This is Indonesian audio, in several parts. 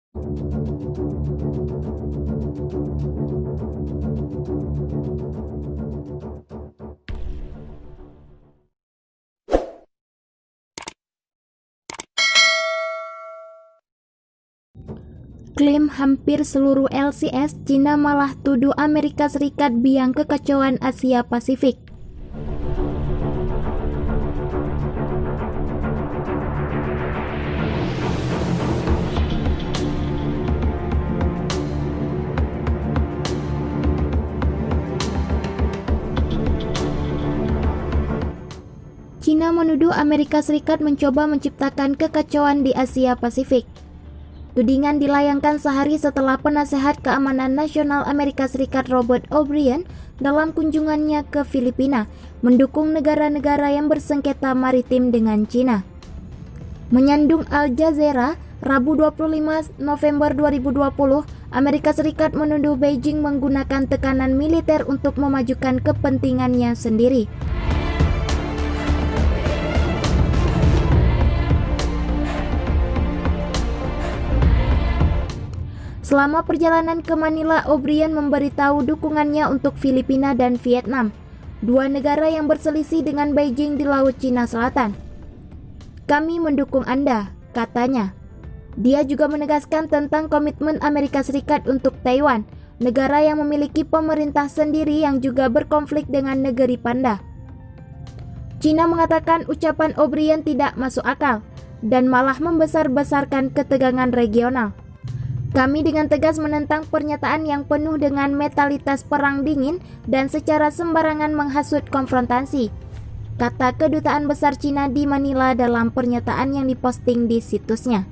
Klaim hampir seluruh LCS, Cina malah tuduh Amerika Serikat biang kekacauan Asia Pasifik. Cina menuduh Amerika Serikat mencoba menciptakan kekacauan di Asia Pasifik. Tudingan dilayangkan sehari setelah Penasehat Keamanan Nasional Amerika Serikat Robert O'Brien dalam kunjungannya ke Filipina mendukung negara-negara yang bersengketa maritim dengan Cina. Menyandung Al Jazeera, Rabu 25 November 2020, Amerika Serikat menuduh Beijing menggunakan tekanan militer untuk memajukan kepentingannya sendiri. Selama perjalanan ke Manila, O'Brien memberitahu dukungannya untuk Filipina dan Vietnam, dua negara yang berselisih dengan Beijing di Laut Cina Selatan. "Kami mendukung Anda," katanya. Dia juga menegaskan tentang komitmen Amerika Serikat untuk Taiwan, negara yang memiliki pemerintah sendiri yang juga berkonflik dengan negeri panda. Cina mengatakan ucapan O'Brien tidak masuk akal dan malah membesar-besarkan ketegangan regional. "Kami dengan tegas menentang pernyataan yang penuh dengan mentalitas perang dingin dan secara sembarangan menghasut konfrontasi," kata Kedutaan Besar Cina di Manila dalam pernyataan yang diposting di situsnya.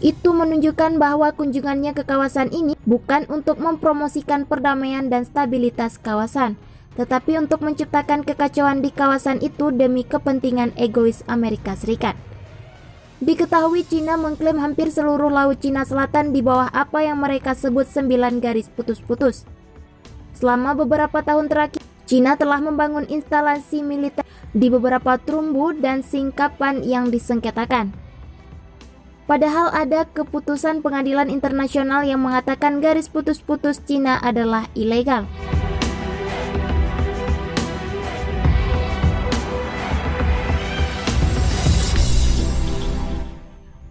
Itu menunjukkan bahwa kunjungannya ke kawasan ini bukan untuk mempromosikan perdamaian dan stabilitas kawasan, tetapi untuk menciptakan kekacauan di kawasan itu demi kepentingan egois Amerika Serikat. Diketahui Cina mengklaim hampir seluruh Laut Cina Selatan di bawah apa yang mereka sebut 9 garis putus-putus. Selama beberapa tahun terakhir, Cina telah membangun instalasi militer di beberapa terumbu dan singkapan yang disengketakan. Padahal ada keputusan pengadilan internasional yang mengatakan garis putus-putus Cina adalah ilegal.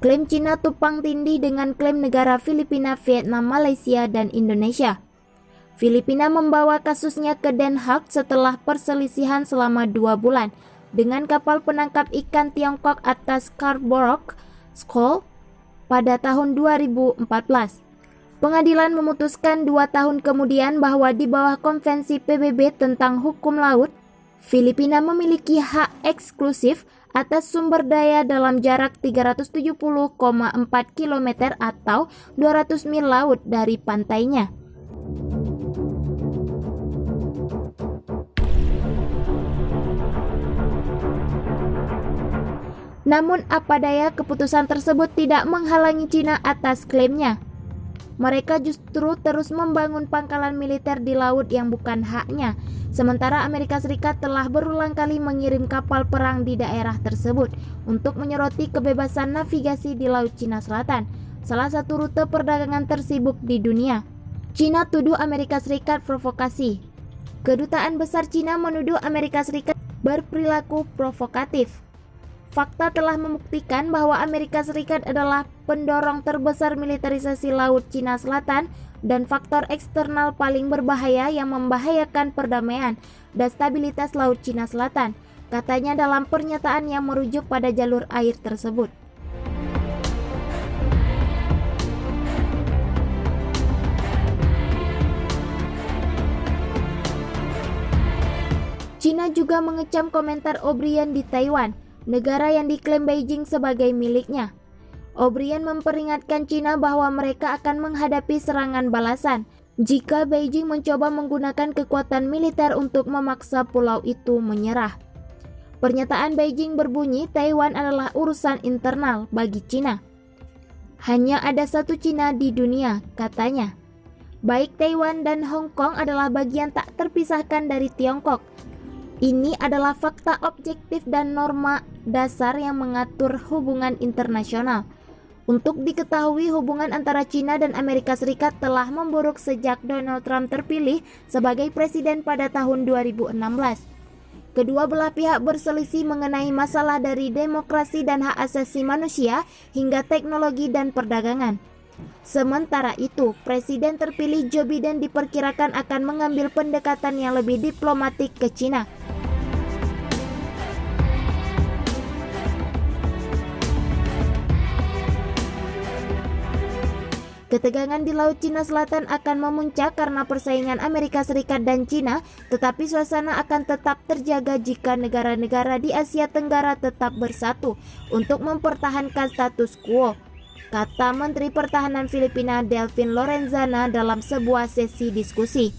Klaim Cina tumpang tindih dengan klaim negara Filipina, Vietnam, Malaysia, dan Indonesia. Filipina membawa kasusnya ke Den Haag setelah perselisihan selama 2 bulan dengan kapal penangkap ikan Tiongkok atas Scarborough Shoal pada tahun 2014. Pengadilan memutuskan 2 tahun kemudian bahwa di bawah Konvensi PBB tentang hukum laut, Filipina memiliki hak eksklusif atas sumber daya dalam jarak 370,4 km atau 200 mil laut dari pantainya. Namun apa daya, keputusan tersebut tidak menghalangi Cina atas klaimnya. Mereka justru terus membangun pangkalan militer di laut yang bukan haknya, sementara Amerika Serikat telah berulang kali mengirim kapal perang di daerah tersebut untuk menyoroti kebebasan navigasi di Laut Cina Selatan, salah satu rute perdagangan tersibuk di dunia. Cina tuduh Amerika Serikat provokasi. Kedutaan Besar Cina menuduh Amerika Serikat berperilaku provokatif. Fakta telah membuktikan bahwa Amerika Serikat adalah pendorong terbesar militerisasi Laut Cina Selatan dan faktor eksternal paling berbahaya yang membahayakan perdamaian dan stabilitas Laut Cina Selatan, katanya dalam pernyataan yang merujuk pada jalur air tersebut. Cina juga mengecam komentar O'Brien di Taiwan, negara yang diklaim Beijing sebagai miliknya. O'Brien memperingatkan Cina bahwa mereka akan menghadapi serangan balasan jika Beijing mencoba menggunakan kekuatan militer untuk memaksa pulau itu menyerah. Pernyataan Beijing berbunyi Taiwan adalah urusan internal bagi Cina. Hanya ada satu Cina di dunia, katanya. Baik Taiwan dan Hong Kong adalah bagian tak terpisahkan dari Tiongkok. Ini adalah fakta objektif dan norma dasar yang mengatur hubungan internasional. Untuk diketahui, hubungan antara China dan Amerika Serikat telah memburuk sejak Donald Trump terpilih sebagai presiden pada tahun 2016. Kedua belah pihak berselisih mengenai masalah dari demokrasi dan hak asasi manusia hingga teknologi dan perdagangan. Sementara itu, Presiden terpilih Joe Biden diperkirakan akan mengambil pendekatan yang lebih diplomatik ke China. Ketegangan di Laut Cina Selatan akan memuncak karena persaingan Amerika Serikat dan China, tetapi suasana akan tetap terjaga jika negara-negara di Asia Tenggara tetap bersatu untuk mempertahankan status quo, kata Menteri Pertahanan Filipina Delfin Lorenzana dalam sebuah sesi diskusi.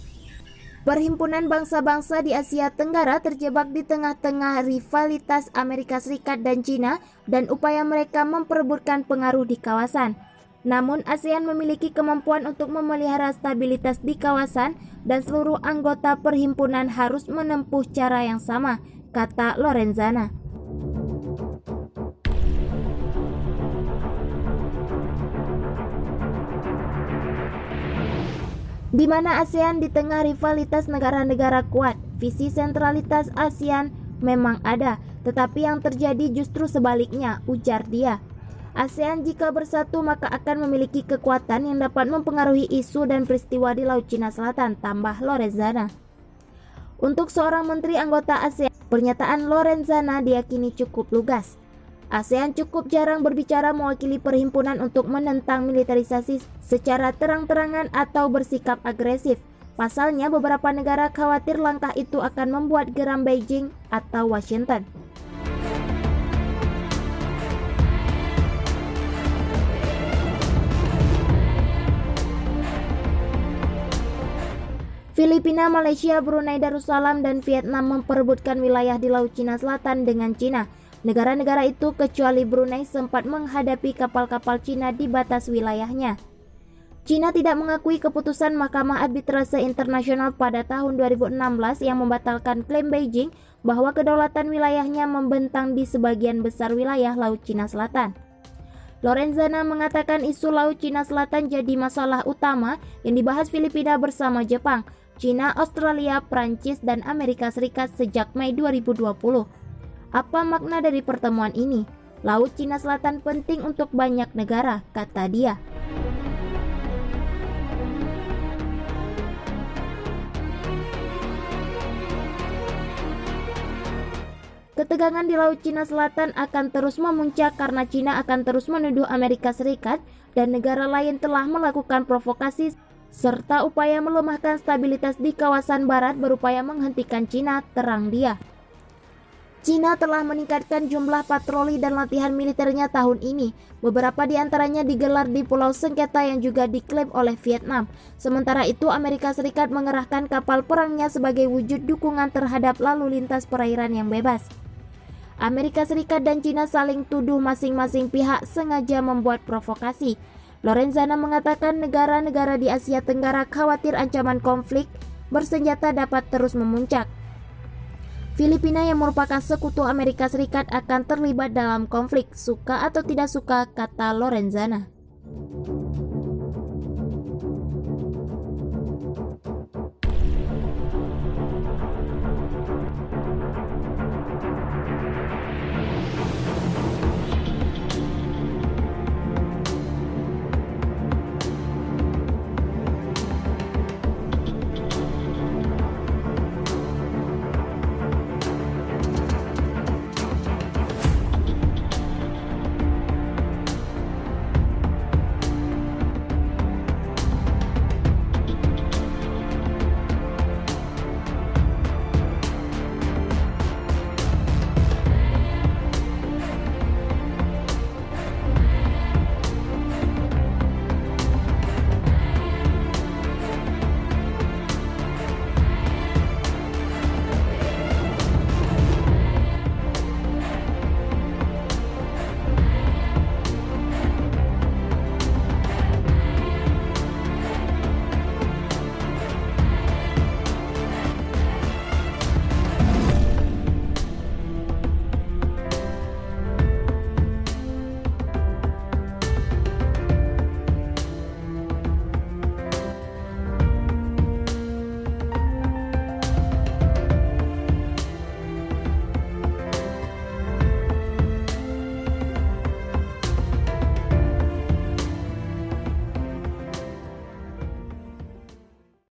Perhimpunan bangsa-bangsa di Asia Tenggara terjebak di tengah-tengah rivalitas Amerika Serikat dan China dan upaya mereka memperebutkan pengaruh di kawasan. Namun ASEAN memiliki kemampuan untuk memelihara stabilitas di kawasan dan seluruh anggota perhimpunan harus menempuh cara yang sama, kata Lorenzana. Di mana ASEAN di tengah rivalitas negara-negara kuat, visi sentralitas ASEAN memang ada, tetapi yang terjadi justru sebaliknya, ujar dia. ASEAN jika bersatu maka akan memiliki kekuatan yang dapat mempengaruhi isu dan peristiwa di Laut Cina Selatan, tambah Lorenzana. Untuk seorang menteri anggota ASEAN, pernyataan Lorenzana diyakini cukup lugas. ASEAN cukup jarang berbicara mewakili perhimpunan untuk menentang militerisasi secara terang-terangan atau bersikap agresif. Pasalnya, beberapa negara khawatir langkah itu akan membuat geram Beijing atau Washington. Filipina, Malaysia, Brunei Darussalam, dan Vietnam memperebutkan wilayah di Laut Cina Selatan dengan Cina. Negara-negara itu kecuali Brunei sempat menghadapi kapal-kapal Cina di batas wilayahnya. Cina tidak mengakui keputusan Mahkamah Arbitrase Internasional pada tahun 2016 yang membatalkan klaim Beijing bahwa kedaulatan wilayahnya membentang di sebagian besar wilayah Laut Cina Selatan. Lorenzana mengatakan isu Laut Cina Selatan jadi masalah utama yang dibahas Filipina bersama Jepang, China, Australia, Prancis, dan Amerika Serikat sejak Mei 2020. Apa makna dari pertemuan ini? Laut Cina Selatan penting untuk banyak negara, kata dia. Ketegangan di Laut Cina Selatan akan terus memuncak karena China akan terus menuduh Amerika Serikat dan negara lain telah melakukan provokasi serta upaya melemahkan stabilitas di kawasan barat berupaya menghentikan China, terang dia. China telah meningkatkan jumlah patroli dan latihan militernya tahun ini. Beberapa di antaranya digelar di Pulau Sengketa yang juga diklaim oleh Vietnam. Sementara itu, Amerika Serikat mengerahkan kapal perangnya sebagai wujud dukungan terhadap lalu lintas perairan yang bebas. Amerika Serikat dan China saling tuduh masing-masing pihak sengaja membuat provokasi. Lorenzana mengatakan negara-negara di Asia Tenggara khawatir ancaman konflik bersenjata dapat terus memuncak. Filipina yang merupakan sekutu Amerika Serikat akan terlibat dalam konflik, suka atau tidak suka, kata Lorenzana.